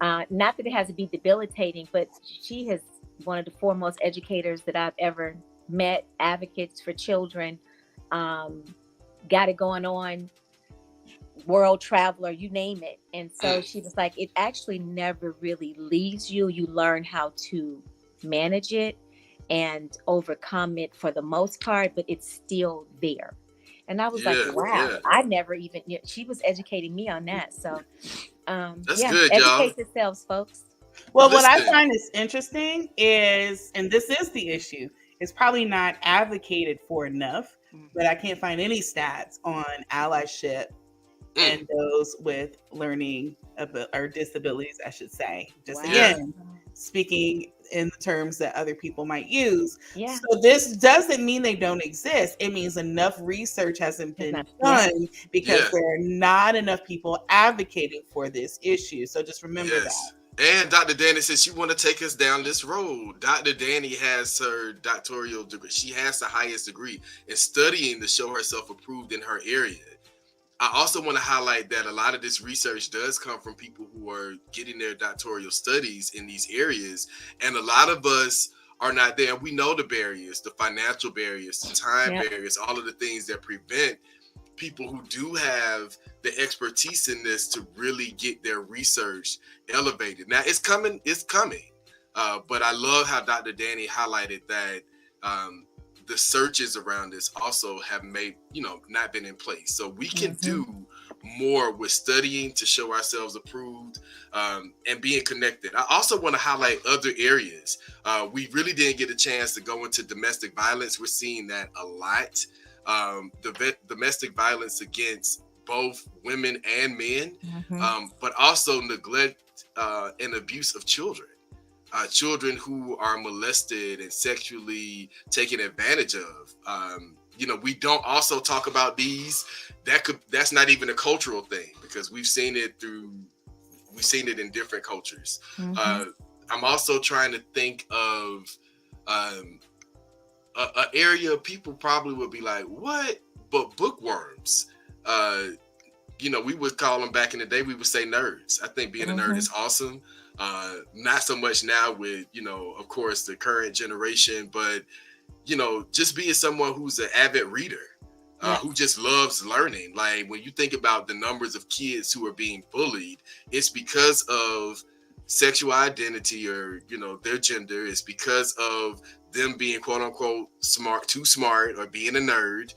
not that it has to be debilitating, but she is one of the foremost educators that I've ever met, advocates for children, got it going on, world traveler, you name it. And so she was like, it actually never really leaves you. You learn how to manage it and overcome it for the most part, but it's still there. And I was like, wow, I never even, she was educating me on that. So that's good, educate y'all. yourselves, folks. Well, what I find is interesting is, and this is the issue, it's probably not advocated for enough, but I can't find any stats on allyship and those with learning or disabilities, I should say. Just again, speaking in the terms that other people might use. So this doesn't mean they don't exist. It means enough research hasn't been done because there are not enough people advocating for this issue. So just remember that. And Dr. Danny says she want to take us down this road. Dr. Danny has her doctoral degree. She has the highest degree in studying to show herself approved in her area. I also want to highlight that a lot of this research does come from people who are getting their doctoral studies in these areas. And a lot of us are not there. We know the barriers, the financial barriers, the time barriers, all of the things that prevent people who do have the expertise in this to really get their research elevated. Now it's coming. But I love how Dr. Danny highlighted that the searches around this also have made, not been in place. So we can do more with studying to show ourselves approved, and being connected. I also want to highlight other areas. We really didn't get a chance to go into domestic violence. We're seeing that a lot. Domestic violence against both women and men, but also neglect and abuse of children. Children who are molested and sexually taken advantage of. We don't also talk about these. That's not even a cultural thing, because we've seen it in different cultures. I'm also trying to think of an area people probably would be like, what? But bookworms. We would call them back in the day, we would say nerds. I think being a nerd is awesome. Not so much now with, of course, the current generation, but, just being someone who's an avid reader, who just loves learning. Like, when you think about the numbers of kids who are being bullied, it's because of sexual identity or, their gender. It's because of them being quote unquote too smart, or being a nerd,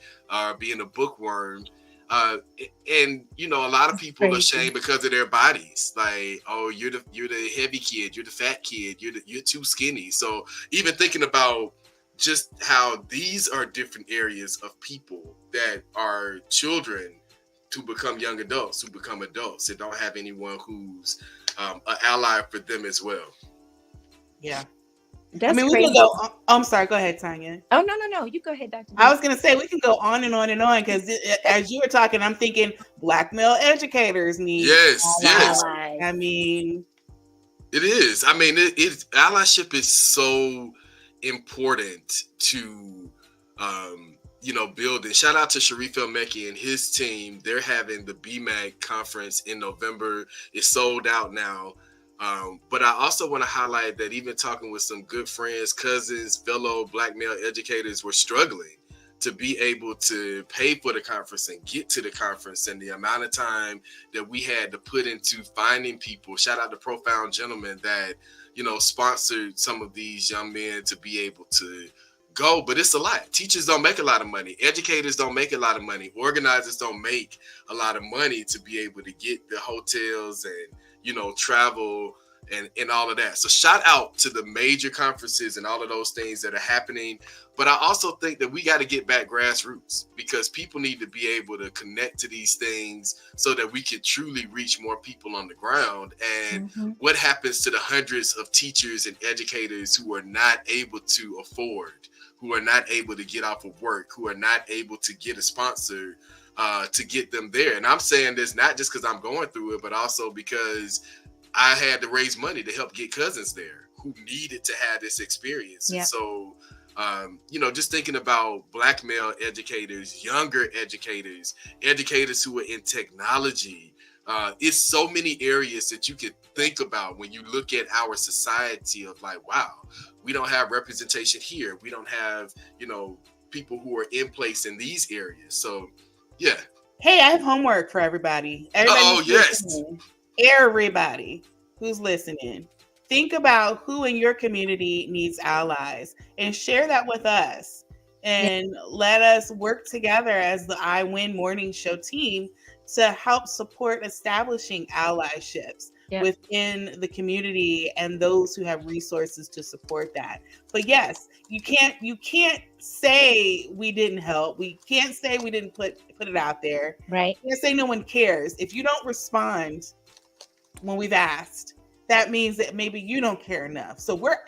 being a bookworm. And a lot of people are shamed because of their bodies. Like, oh, you're the heavy kid, you're the fat kid, you're too skinny. So even thinking about just how these are different areas of people that are children to become young adults, who become adults, and don't have anyone who's an ally for them as well. Yeah. That's we crazy. can go. I'm sorry. Go ahead, Tanya. Oh, no. You go ahead, Dr. I was going to say we can go on and on and on, because as you were talking, I'm thinking Black male educators need. Yes. I mean, it is. I mean, allyship is so important to, build. And shout out to Sharif El-Mekki and his team. They're having the BMAC conference in November. It's sold out now. But I also want to highlight that even talking with some good friends, cousins, fellow Black male educators were struggling to be able to pay for the conference and get to the conference, and the amount of time that we had to put into finding people. Shout out to Profound Gentlemen that, sponsored some of these young men to be able to go. But it's a lot. Teachers don't make a lot of money. Educators don't make a lot of money. Organizers don't make a lot of money to be able to get the hotels and, travel and all of that. So shout out to the major conferences and all of those things that are happening. But I also think that we got to get back grassroots, because people need to be able to connect to these things so that we can truly reach more people on the ground. And what happens to the hundreds of teachers and educators who are not able to afford, who are not able to get off of work, who are not able to get a sponsor to get them there? And I'm saying this not just because I'm going through it, but also because I had to raise money to help get cousins there who needed to have this experience. Yeah. So, just thinking about Black male educators, younger educators, educators who are in technology. It's so many areas that you could think about when you look at our society of like, wow, we don't have representation here. We don't have, people who are in place in these areas. So, yeah. Hey, I have homework for everybody. Everybody who's listening, think about who in your community needs allies and share that with us, and let us work together as the I Win Morning Show team to help support establishing allyships within the community and those who have resources to support that. But yes, you can't say we didn't help. We can't say we didn't put it out there. Right. You can't say no one cares. If you don't respond when we've asked, that means that maybe you don't care enough. So we're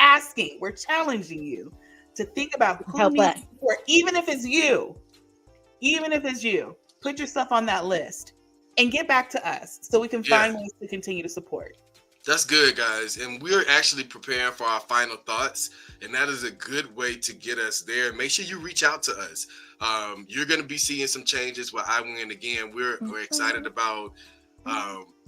challenging you to think about who needs support, even if it's you, put yourself on that list and get back to us so we can find ways to continue to support. That's good, guys. And we're actually preparing for our final thoughts, and that is a good way to get us there. Make sure you reach out to us. You're going to be seeing some changes with I Win. Again, we're excited about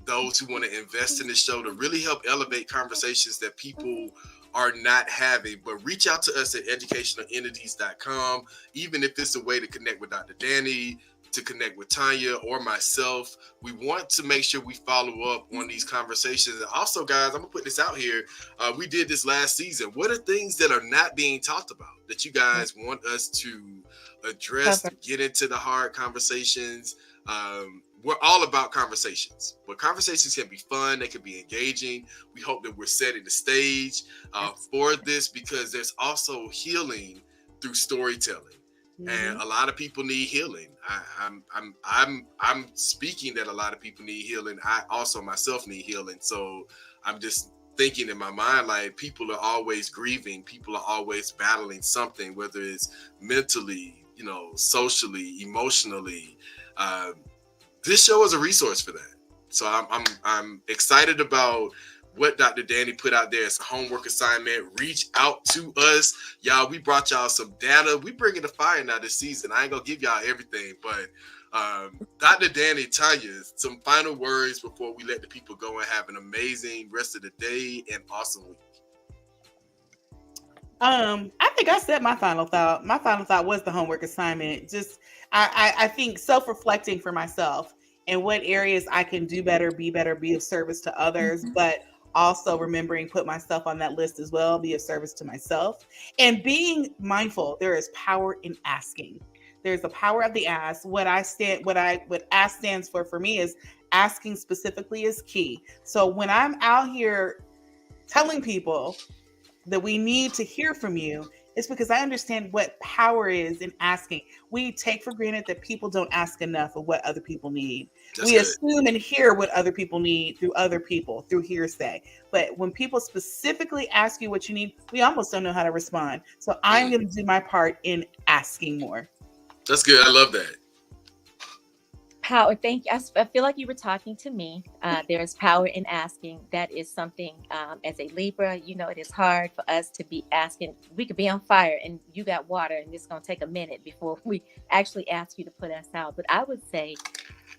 those who want to invest in the show to really help elevate conversations that people are not having. But reach out to us at educationalentities.com, even if it's a way to connect with Dr. Danny, to connect with Tanya or myself. We want to make sure we follow up on these conversations. And also, guys, I'm gonna put this out here. We did this last season. What are things that are not being talked about that you guys want us to address, to get into the hard conversations? we're all about conversations, but conversations can be fun. They can be engaging. We hope that we're setting the stage for this, because there's also healing through storytelling, and a lot of people need healing. I'm speaking that a lot of people need healing. I also myself need healing. So I'm just thinking in my mind, like, people are always grieving. People are always battling something, whether it's mentally, socially, emotionally. This show is a resource for that. So I'm excited about what Dr. Danny put out there as a homework assignment. Reach out to us, y'all. We brought y'all some data. We bringing the fire now this season. I ain't gonna give y'all everything, but Dr. Danny, Tanya, some final words before we let the people go and have an amazing rest of the day and awesome week. I think I said my final thought. My final thought was the homework assignment. Just I think self-reflecting for myself and what areas I can do better, be of service to others, but also remembering put myself on that list as well, be of service to myself, and being mindful. There is power in asking. There's the power of the ask. What ask stands for me is asking specifically is key. So when I'm out here telling people that we need to hear from you, it's because I understand what power is in asking. We take for granted that people don't ask enough of what other people need. We assume and hear what other people need through other people, through hearsay. But when people specifically ask you what you need, we almost don't know how to respond. So I'm going to do my part in asking more. That's good. I love that. Power. Thank you. I feel like you were talking to me. There is power in asking. That is something, as a Libra, it is hard for us to be asking. We could be on fire and you got water and it's going to take a minute before we actually ask you to put us out. But I would say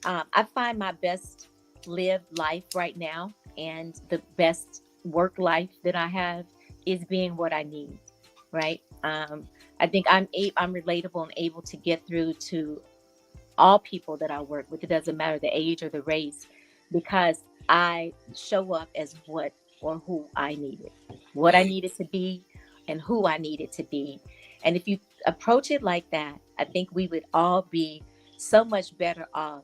I find my best lived life right now, and the best work life that I have is being what I need, right? I think I'm relatable and able to get through to all people that I work with. It doesn't matter the age or the race, because I show up as what or who I needed, what I needed to be and who I needed to be. And if you approach it like that, I think we would all be so much better off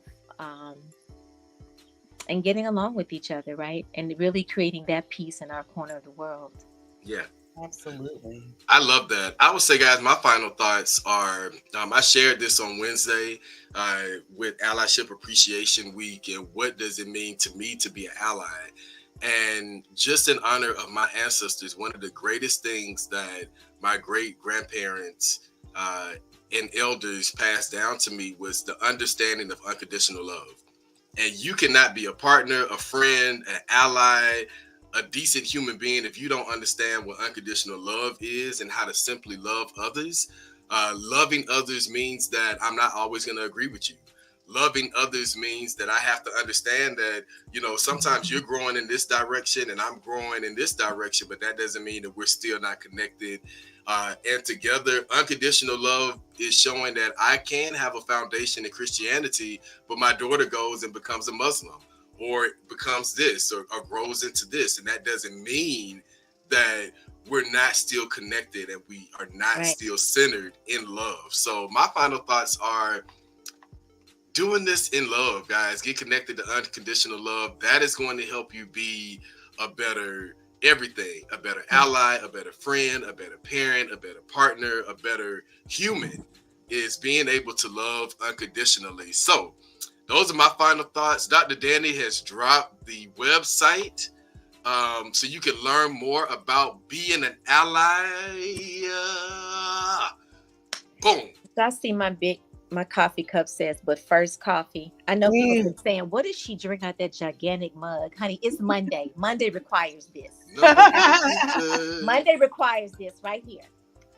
and getting along with each other, right? And really creating that peace in our corner of the world. Yeah. Absolutely. I love that. I would say, guys, my final thoughts are, I shared this on Wednesday with Allyship Appreciation Week, and what does it mean to me to be an ally? And just in honor of my ancestors, one of the greatest things that my great grandparents and elders passed down to me was the understanding of unconditional love. And you cannot be a partner, a friend, an ally, a decent human being if you don't understand what unconditional love is and how to simply love others. Loving others means that I'm not always going to agree with you. Loving others means that I have to understand that, sometimes you're growing in this direction and I'm growing in this direction, but that doesn't mean that we're still not connected and together. Unconditional love is showing that I can have a foundation in Christianity, but my daughter goes and becomes a Muslim, or it becomes this, or grows into this. And that doesn't mean that we're not still connected and we are not still centered in love. So my final thoughts are doing this in love, guys. Get connected to unconditional love. That is going to help you be a better everything, a better ally, a better friend, a better parent, a better partner, a better human, is being able to love unconditionally. So those are my final thoughts. Dr. Danny has dropped the website so you can learn more about being an ally. Boom. I see my coffee cup says, but first coffee. I know people are saying, what does she drink out that gigantic mug? Honey, it's Monday. Monday requires this. Monday requires this right here.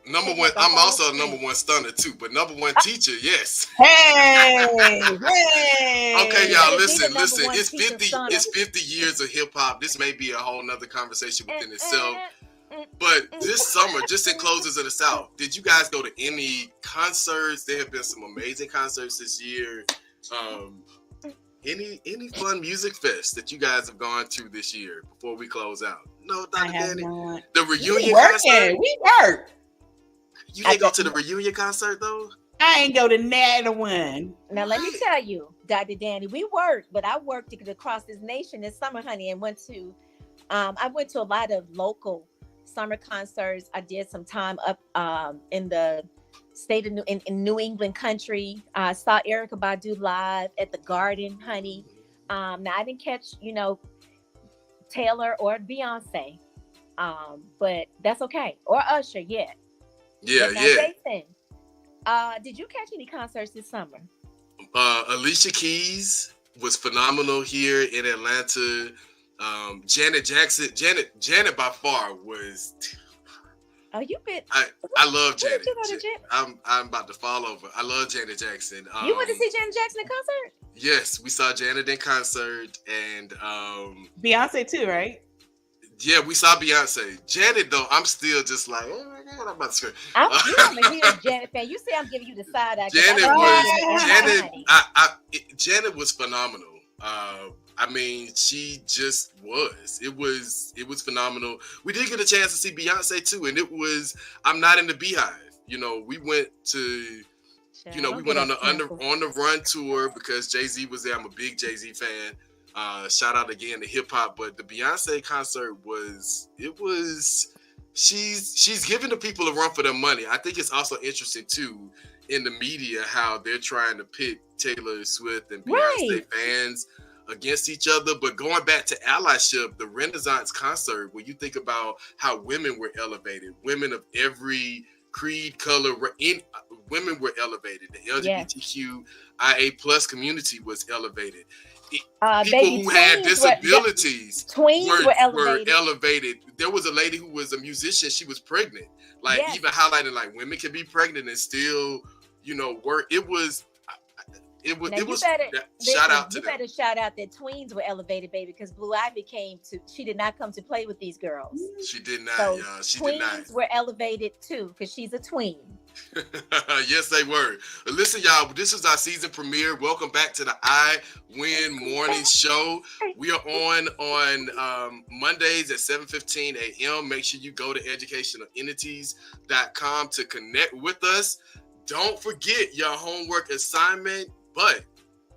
Number one, I'm also a number one stunner too, but number one teacher, yes. Hey. Okay, y'all, listen. It's 50 years of hip hop. This may be a whole nother conversation within itself. But this summer, just in Closers of the South, did you guys go to any concerts? There have been some amazing concerts this year. Any fun music fest that you guys have gone to this year before we close out? No, Dr. Danny. The reunion concert. We work. You didn't go to the reunion concert though? I ain't go to neither one. Now let me tell you, Dr. Danny. We worked, but I worked across this nation this summer, honey, and I went to a lot of local summer concerts. I did some time up in the state of in New England country. I saw Erykah Badu live at the Garden, honey. Now I didn't catch, Taylor or Beyonce, but that's okay. Or Usher yet. Yeah, but now, yeah. Jason, did you catch any concerts this summer? Alicia Keys was phenomenal here in Atlanta. Janet Jackson, Janet by far was. Oh, you been? I love Janet. Janet. I'm about to fall over. I love Janet Jackson. You went to see Janet Jackson in concert? Yes, we saw Janet in concert, and Beyonce too, right? Yeah, we saw Beyonce. Janet, though, I'm still just like, oh my God, I'm about to scream. I'm a huge Janet fan. You say I'm giving you the side eye. Janet was phenomenal. I mean, she just was. It was phenomenal. We did get a chance to see Beyonce too, and it was. I'm not in the Beehive. We went to. We went on the Run tour because Jay-Z was there. I'm a big Jay-Z fan. Shout out again to hip hop, but the Beyonce concert she's giving the people a run for their money. I think it's also interesting too in the media how they're trying to pit Taylor Swift and Beyonce fans against each other. But going back to allyship, the Renaissance concert, when you think about how women were elevated, women of every creed, color, women were elevated. The LGBTQIA plus community was elevated. People who had disabilities were elevated. There was a lady who was a musician. She was pregnant. Even highlighting women can be pregnant and still, work. It was shout out to them. You better shout out that tweens were elevated, baby, because Blue Ivy she did not come to play with these girls. She did not, so y'all. She tweens did not. were elevated too, because she's a tween. Yes, they were. But listen, y'all, this is our season premiere. Welcome back to the I Win Morning Show. We are on Mondays at 7:15 a.m. Make sure you go to educationalentities.com to connect with us. Don't forget your homework assignment. But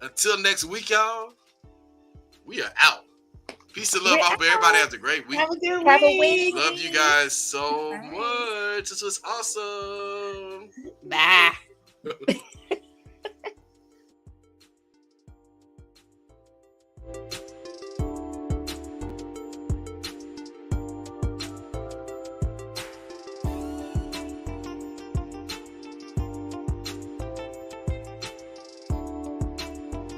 until next week, y'all, we are out. Peace and love. I hope everybody has a great week. Have a good week. Have a week. Love you guys so much. This was awesome. Bye.